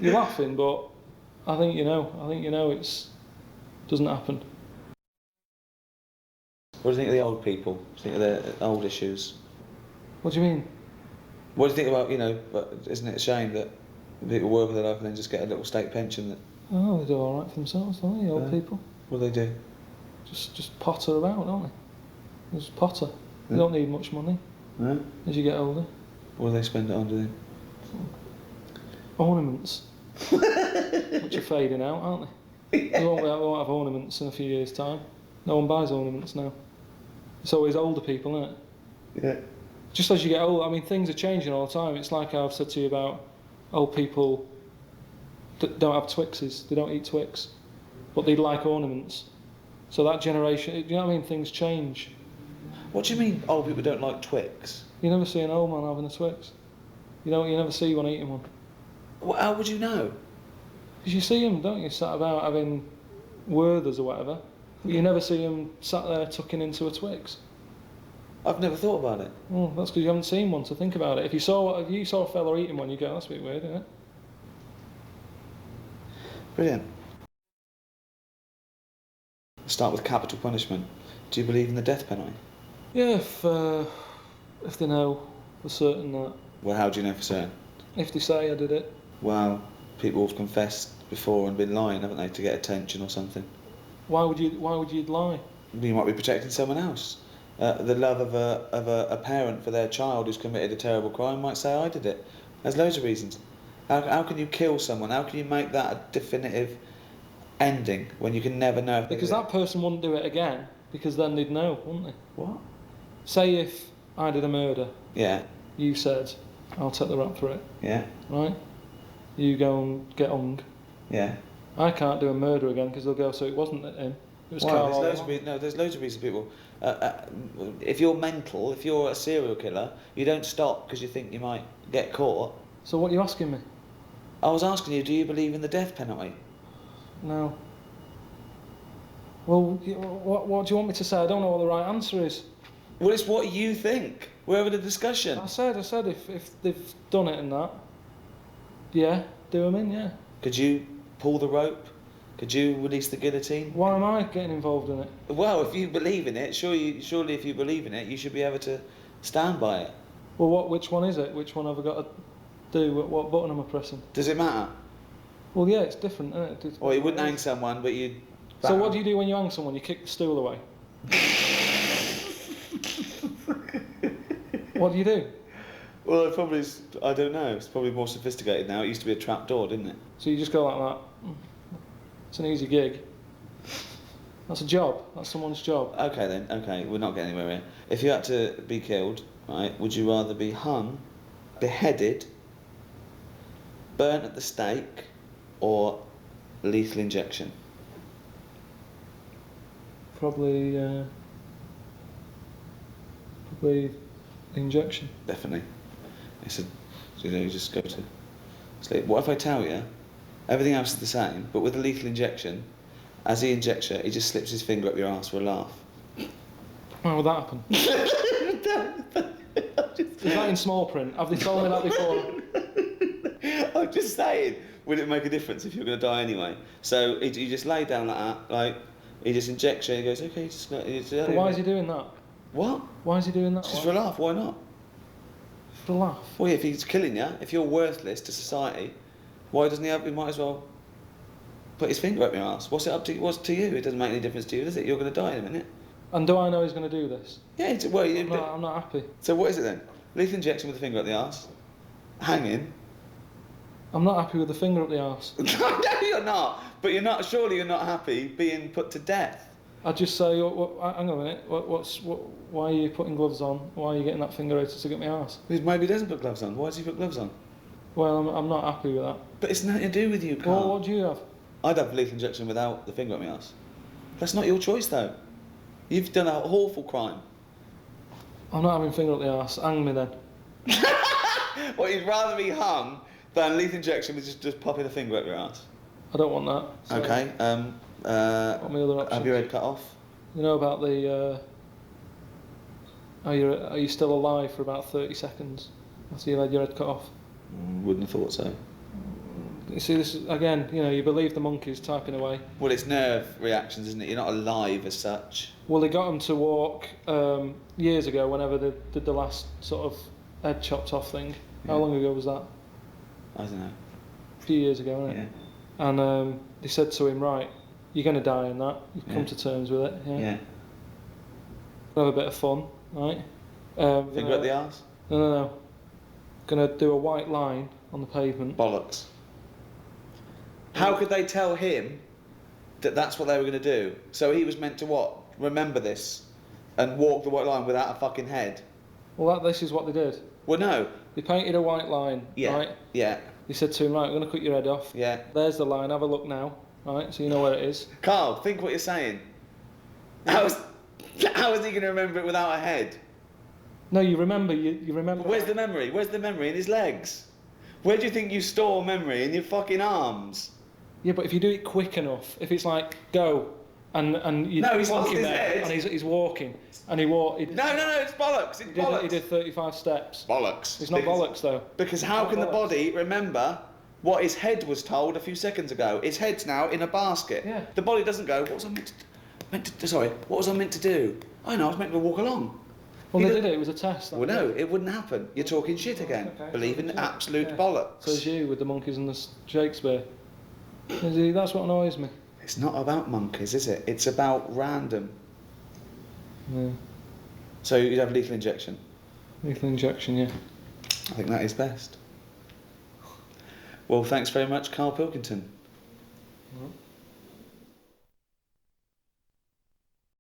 You're laughing, but I think you know. It doesn't happen. What do you think of the old people? What do you think of the old issues? What do you mean? What do you think about, but isn't it a shame that people work with their life and then just get a little state pension that... Oh, they do all right for themselves, don't they, old people? What do they do? Just potter about, don't they? Just potter. They don't need much money as you get older. What do they spend it on, do they? Ornaments. Which are fading out, aren't they? Yeah. We won't have ornaments in a few years' time. No one buys ornaments now. It's always older people, isn't it? Yeah. Just as you get older, I mean, things are changing all the time. It's like I've said to you about old people that don't have Twixes, they don't eat Twix, but they like ornaments. So that generation, you know what I mean? Things change. What do you mean old people don't like Twix? You never see an old man having a Twix. You never see one eating one. Well, how would you know? Because you see them, don't you, sat about having Werthers or whatever, but you never see them sat there tucking into a Twix. I've never thought about it. Well, that's because you haven't seen one, so think about it. If you saw a fella eating one, you go, that's a bit weird, isn't it? Brilliant. Start with capital punishment. Do you believe in the death penalty? Yeah, if they know for certain that. Well, how do you know for certain? If they say I did it. Well, people have confessed before and been lying, haven't they, to get attention or something? Why would you lie? You might be protecting someone else. The love of a parent for their child who's committed a terrible crime might say I did it. There's loads of reasons. How can you kill someone? How can you make that a definitive ending when you can never know? Because that person wouldn't do it again, because then they'd know, wouldn't they? What? Say if I did a murder. Yeah. You said, I'll take the rap for it. Yeah. Right? You go and get hung. Yeah. I can't do a murder again because they'll go, so it wasn't him. It was Karl. There's loads of reasons people... if you're mental, if you're a serial killer, you don't stop because you think you might get caught. So what are you asking me? I was asking you, do you believe in the death penalty? No. Well, what do you want me to say? I don't know what the right answer is. Well, it's what you think. We're having a discussion. I said if they've done it and that, yeah, do them in, yeah. Could you pull the rope? Could you release the guillotine? Why am I getting involved in it? Well, if you believe in it, surely if you believe in it, you should be able to stand by it. Well, which one is it? Which one have I got to do? What button am I pressing? Does it matter? Well, yeah, it's different, isn't it? Or you wouldn't hang someone, but you'd... So what do you do when you hang someone? You kick the stool away? What do you do? Well, I don't know, it's probably more sophisticated now. It used to be a trap door, didn't it? So you just go like that. It's an easy gig. That's a job. That's someone's job. Okay then, okay, we're not getting anywhere here. If you had to be killed, right, would you rather be hung, beheaded, burnt at the stake, or lethal injection? Probably injection. Definitely. You just go to sleep. What if I tell you, everything else is the same, but with a lethal injection, as he injects you, he just slips his finger up your arse for a laugh. Why would that happen? Is that in small print? Have they told me that before? I'm just saying, would it make a difference if you're going to die anyway? So you just lay down like that, like, he just injects you, and he goes, okay, But why is he doing that? What? Why is he doing that? Just for a laugh, why not? For a laugh? Well, yeah, if he's killing you, if you're worthless to society, why doesn't he might as well put his finger up your arse? What's to you? It doesn't make any difference to you, does it? You're going to die in a minute. And do I know he's going to do this? Yeah, I'm not happy. So what is it then? Lethal injection with a finger up the arse? Hanging? I'm not happy with the finger up the arse. No, you're not. But surely you're not happy being put to death. I'd just say, hang on a minute, why are you putting gloves on? Why are you getting that finger out to get my arse? Because maybe he doesn't put gloves on. Why does he put gloves on? Well, I'm not happy with that. But it's nothing to do with you, Karl. Well, what do you have? I'd have a lethal injection without the finger up my arse. That's not your choice, though. You've done an awful crime. I'm not having finger up the arse. Hang me then. Well, you'd rather be hung than lethal injection with just popping a finger up your arse. I don't want that. So Okay. what are my other options? Have your head cut off. You know about the... are you still alive for about 30 seconds after you've had your head cut off? Wouldn't have thought so. You see, this is, again, you believe the monkey's typing away. Well, it's nerve reactions, isn't it? You're not alive as such. Well, they got him to walk years ago, whenever they did the last sort of head chopped off thing. Yeah. How long ago was that? I don't know. A few years ago, wasn't it? Yeah. And they said to him, right, you're going to die in that. You've come to terms with it. Yeah. Have a bit of fun, right? Finger up the arse? No. Going to do a white line on the pavement. Bollocks. How could they tell him that that's what they were going to do? So he was meant to what? Remember this and walk the white line without a fucking head? Well, this is what they did. Well, no. They painted a white line, right? Yeah. They said to him, right, I'm going to cut your head off. Yeah. There's the line, have a look now, right? So you know where it is. Carl, think what you're saying. How is he going to remember it without a head? No, you remember. You remember. Where's the memory? Where's the memory in his legs? Where do you think you store memory? In your fucking arms? Yeah, but if you do it quick enough, if it's like go, and you No, he's plonk lost him his there, head. and he's walking, and he walked. No, it's bollocks. It's bollocks. He did 35 steps. Bollocks. It's not bollocks though. Because how can the body remember what his head was told a few seconds ago? His head's now in a basket. Yeah. The body doesn't go, what was I what was I meant to do? I know, I was meant to walk along. Well, they did it. It was a test. Well, no, it wouldn't happen. You're talking shit again. Okay. Believe in absolute bollocks. So as you with the monkeys and the Shakespeare. That's what annoys me. It's not about monkeys, is it? It's about random. Yeah. So you'd have lethal injection? Lethal injection, yeah. I think that is best. Well, thanks very much, Karl Pilkington. Well.